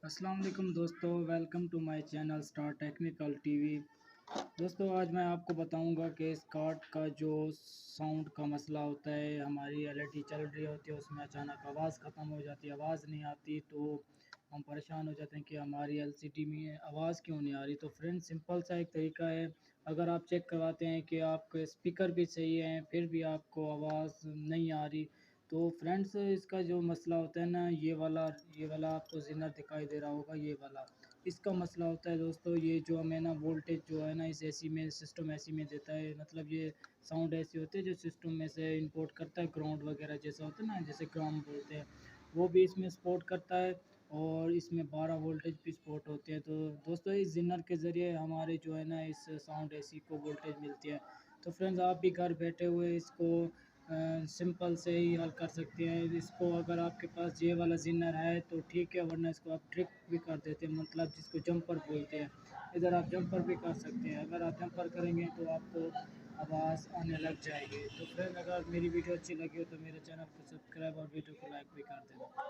अस्सलाम वालेकुम दोस्तों, welcome to my channel star technical TV. दोस्तों आज मैं आपको बताऊंगा कि इस कार्ड का जो साउंड का मसला होता है, हमारी एलईडी चल रही होती है, उसमें अचानक आवाज़ ख़त्म हो जाती है, आवाज़ नहीं आती तो हम परेशान हो जाते हैं कि हमारी एलसीडी में आवाज़ क्यों नहीं आ रही। तो फ्रेंड सिंपल सा एक तरीका है, अगर आप चेक करवाते हैं कि आपके स्पीकर भी सही हैं फिर भी आपको आवाज़ नहीं आ रही, तो फ्रेंड्स इसका जो मसला होता है ना, ये वाला आपको ज़िनर दिखाई दे रहा होगा, ये वाला इसका मसला होता है दोस्तों। ये जो हमें ना वोल्टेज जो है ना इस एसी में, सिस्टम एसी में देता है, मतलब ये साउंड ऐसी होती है जो सिस्टम में से इंपोर्ट करता है, ग्राउंड वगैरह जैसा होता है ना, जैसे ग्राउंड बोलते हैं, वो भी इसमें सपोर्ट करता है और इसमें 12 वोल्टेज भी सपोर्ट होते हैं। तो दोस्तों इस ज़िनर के ज़रिए हमारे जो है ना इस साउंड एसी को वोल्टेज मिलती है। तो फ्रेंड्स आप भी घर बैठे हुए इसको सिंपल से ही हल कर सकते हैं। इसको अगर आपके पास ये वाला ज़िनर है तो ठीक है, वरना इसको आप ट्रिक भी कर देते हैं, मतलब जिसको जंपर बोलते हैं। इधर आप जंपर भी कर सकते हैं, अगर आप जंपर करेंगे तो आपको आवाज़ आने लग जाएगी। तो फ्रेंड अगर मेरी वीडियो अच्छी लगी हो तो मेरे चैनल को सब्सक्राइब और वीडियो को लाइक भी कर देना।